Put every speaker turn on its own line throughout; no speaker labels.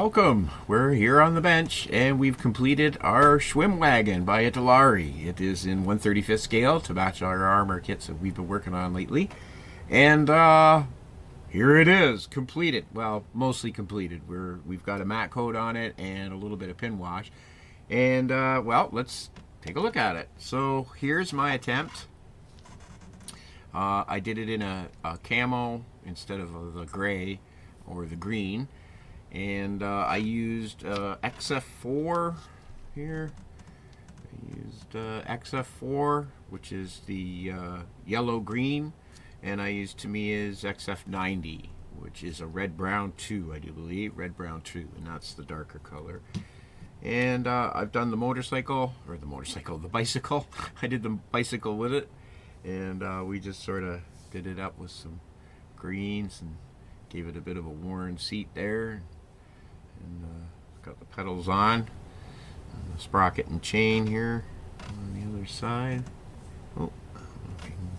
welcome. We're here on the bench and we've completed our Schwimmwagen by ITALERI. It is in 1/35th scale to match our armor kits that we've been working on lately. And here it is, completed. Well, mostly completed. We've got a matte coat on it and a little bit of pin wash. And well, let's take a look at it. So here's my attempt. I did it in a camo instead of the gray or the green. And I used XF4 here. I used XF4, which is the yellow-green, and I used Tamiya's XF90, which is a red-brown 2, I do believe. Red-brown 2, and that's the darker color. And I've done the bicycle. I did the bicycle with it, and we just sort of did it up with some greens and gave it a bit of a worn seat there. And got the pedals on, and the sprocket and chain here on the other side. Oh, I don't know if you can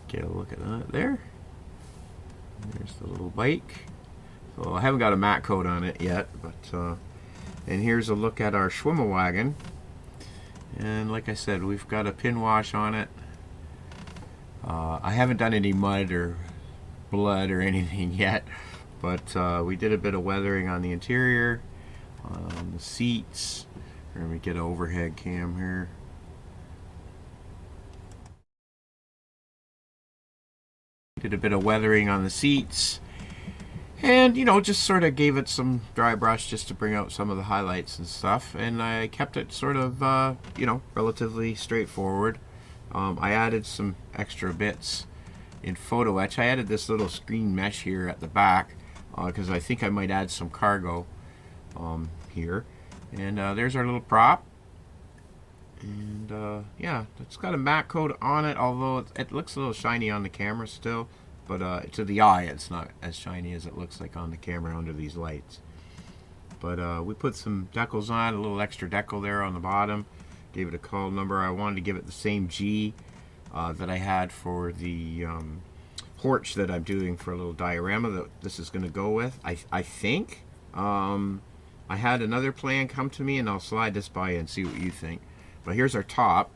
get a look at that there. There's the little bike. So I haven't got a matte coat on it yet, but and here's a look at our Schwimmwagen. And like I said, we've got a pin wash on it. I haven't done any mud or blood or anything yet. But we did a bit of weathering on the interior, on the seats. Let me get an overhead cam here. Did a bit of weathering on the seats. And, you know, just sort of gave it some dry brush just to bring out some of the highlights and stuff. And I kept it sort of, you know, relatively straightforward. I added some extra bits in photo etch. I added this little screen mesh here at the back, because I think I might add some cargo here. And there's our little prop. And yeah, it's got a matte coat on it, although it looks a little shiny on the camera still. But to the eye, it's not as shiny as it looks like on the camera under these lights. But we put some decals on, a little extra decal there on the bottom. Gave it a call number. I wanted to give it the same G that I had for the porch that I'm doing for a little diorama that this is going to go with. I think I had another plan come to me, and I'll slide this by you and see what you think. But here's our top,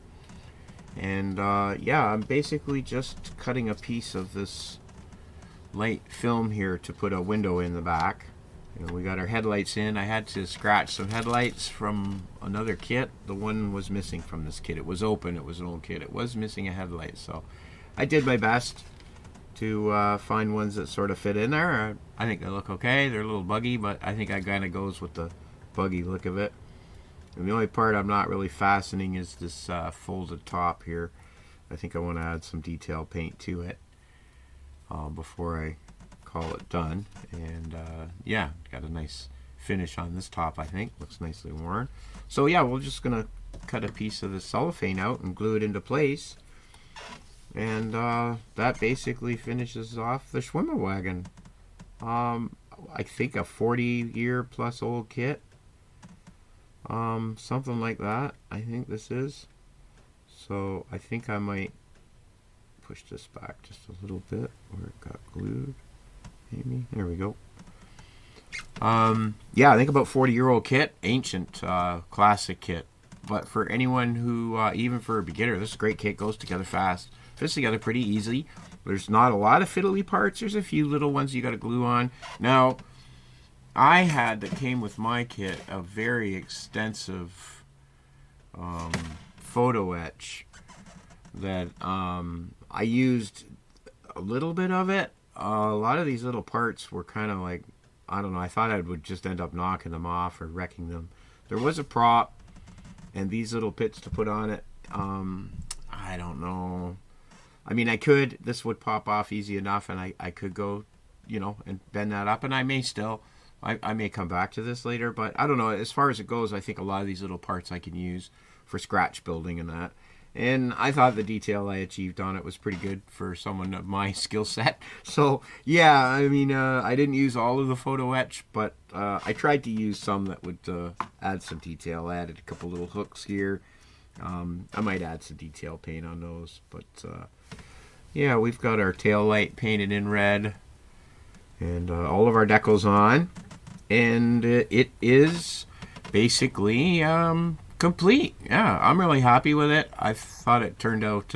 and yeah, I'm basically just cutting a piece of this light film here to put a window in the back. You know, we got our headlights in. I had to scratch some headlights from another kit. The one was missing from this kit. It was open. It was an old kit. It was missing a headlight, so I did my best to find ones that sort of fit in there. I think they look okay. They're a little buggy, but I think I kind of goes with the buggy look of it. And the only part I'm not really fastening is this folded top here. I think I want to add some detail paint to it before I call it done. And yeah, got a nice finish on this top, I think. Looks nicely worn. So yeah, we're just going to cut a piece of the cellophane out and glue it into place. And that basically finishes off the Schwimmwagen. I think a 40-year plus old kit. Something like that, I think this is. So I think I might push this back just a little bit where it got glued. Maybe. There we go. Yeah, I think about 40-year-old kit. Ancient, classic kit. But for anyone who, even for a beginner, this is a great kit. Goes together fast. Fits together pretty easy. There's not a lot of fiddly parts. There's a few little ones you got to glue on. Now, I had, that came with my kit, a very extensive photo etch that I used a little bit of it. A lot of these little parts were kind of like, I don't know, I thought I would just end up knocking them off or wrecking them. There was a prop and these little pits to put on it. I don't know. I mean, I could, this would pop off easy enough, and I could go, you know, and bend that up, and I may still, I may come back to this later, but I don't know. As far as it goes, I think a lot of these little parts I can use for scratch building and that. And I thought the detail I achieved on it was pretty good for someone of my skill set. So, yeah, I mean, I didn't use all of the photo etch, but I tried to use some that would add some detail. I added a couple little hooks here. I might add some detail paint on those, but yeah, we've got our tail light painted in red, and all of our decals on. and it is basically complete. Yeah, I'm really happy with it. I thought it turned out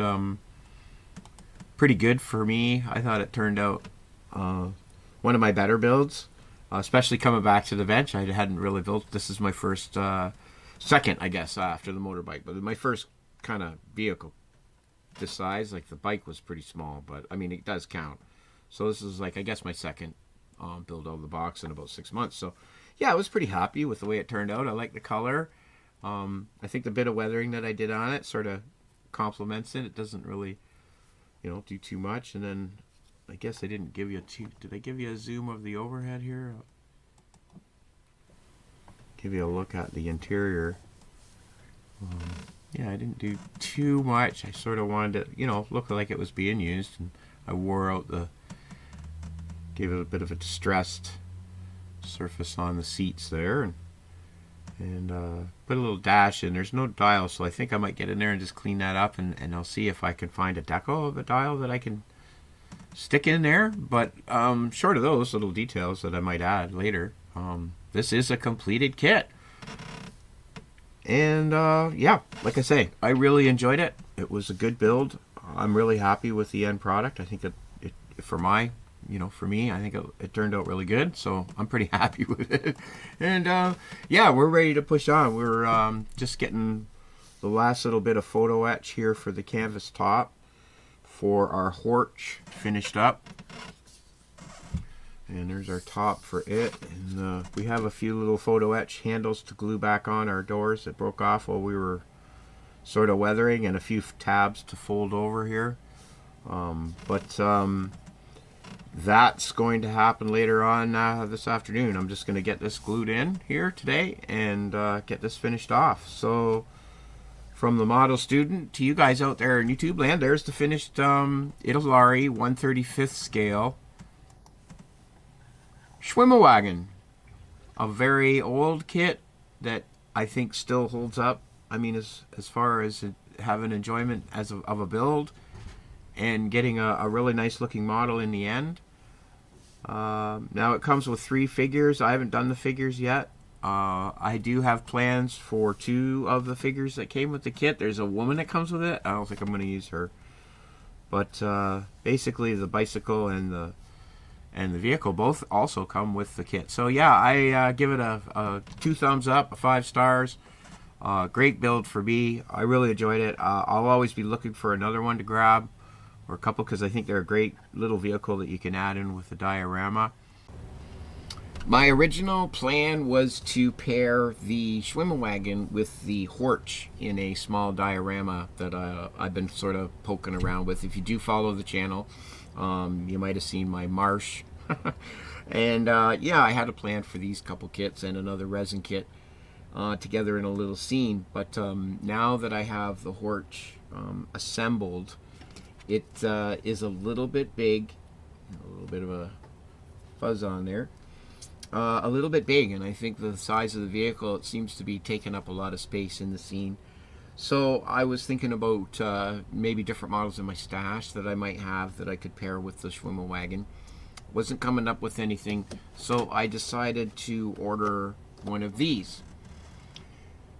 pretty good for me. I thought it turned out one of my better builds, especially coming back to the bench. I hadn't really built. This is my first, second, I guess, after the motorbike, but my first kind of vehicle this size. Like the bike was pretty small, but I mean it does count. So this is like, I guess, my second build out of the box in about 6 months. So yeah, I was pretty happy with the way it turned out. I like the color. I think the bit of weathering that I did on it sort of complements it. It doesn't really, do too much. And then I guess I didn't give you did I give you a zoom of the overhead here? Give you a look at the interior. Yeah, I didn't do too much. I sort of wanted to, look like it was being used, and I wore out gave it a bit of a distressed surface on the seats there, and put a little dash in. There's no dial, so I think I might get in there and just clean that up, and I'll see if I can find a deco of a dial that I can stick in there. But short of those little details that I might add later, this is a completed kit. And yeah, like I say, I really enjoyed it. It was a good build. I'm really happy with the end product. I think it for my, for me, I think it turned out really good. So I'm pretty happy with it. And yeah, we're ready to push on. We're just getting the last little bit of photo etch here for the canvas top for our horch finished up. And there's our top for it. And we have a few little photo etch handles to glue back on our doors that broke off while we were sort of weathering, and a few tabs to fold over here. But that's going to happen later on this afternoon. I'm just going to get this glued in here today and get this finished off. So from the model student to you guys out there in YouTube land, there's the finished ITALERI 1/35 scale SCHWIMMWAGen, a very old kit that I think still holds up. I mean, as far as having enjoyment of a build and getting a really nice looking model in the end. Now it comes with 3 figures. I haven't done the figures yet. I do have plans for 2 of the figures that came with the kit. There's a woman that comes with it. I don't think I'm going to use her. But basically the bicycle and the vehicle both also come with the kit. So yeah, I give it a 2 thumbs up, 5 stars. Great build for me. I really enjoyed it. I'll always be looking for another one to grab, or a couple, because I think they're a great little vehicle that you can add in with the diorama. My original plan was to pair the SCHWIMMWAGen with the horch in a small diorama that I've been sort of poking around with. If you do follow the channel, you might have seen my marsh. And yeah, I had a plan for these couple kits and another resin kit together in a little scene. But now that I have the horch assembled, it is a little bit big. A little bit of a fuzz on there. A little bit big, and I think the size of the vehicle, it seems to be taking up a lot of space in the scene. So I was thinking about maybe different models in my stash that I might have that I could pair with the SCHWIMMWAGen. Wasn't coming up with anything, so I decided to order one of these.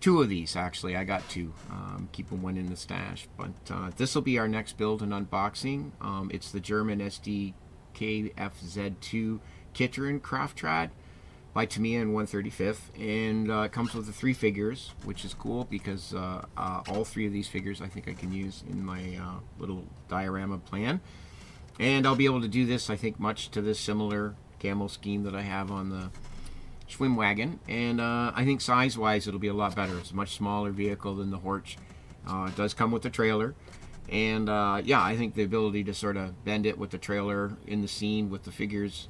2 of these, actually. I got 2. Keeping one in the stash. But this will be our next build and unboxing. It's the German SDKFZ2 Kitteren Kraftrad by Tamiya in 1/35, and it comes with the 3 figures, which is cool because all 3 of these figures I think I can use in my little diorama plan. And I'll be able to do this, I think, much to this similar camo scheme that I have on the SCWIMMWAGen, and I think size-wise it'll be a lot better. It's a much smaller vehicle than the horch. It does come with a trailer, and yeah, I think the ability to sort of bend it with the trailer in the scene with the figures,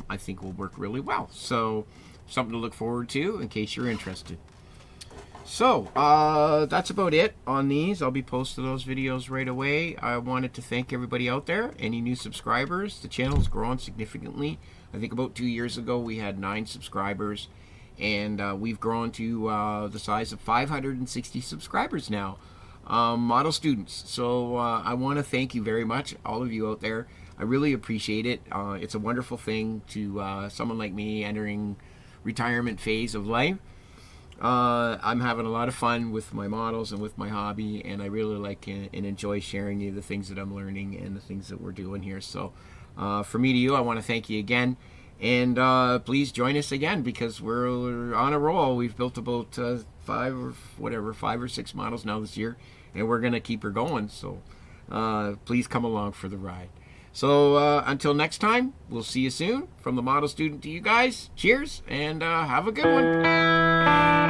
I think will work really well. So something to look forward to in case you're interested. So that's about it on these. I'll be posting those videos right away. I wanted to thank everybody out there, any new subscribers. The channel's grown significantly. I think about 2 years ago we had 9 subscribers, and we've grown to the size of 560 subscribers now. Model students. So I want to thank you very much, all of you out there. I really appreciate it. It's a wonderful thing to someone like me entering retirement phase of life. I'm having a lot of fun with my models and with my hobby, and I really like and enjoy sharing you the things that I'm learning and the things that we're doing here. So from me to you, I want to thank you again, and please join us again, because we're on a roll. We've built about 5 or 6 models now this year, and we're going to keep her going. So please come along for the ride. So until next time, we'll see you soon. From the model student to you guys, cheers, and have a good one.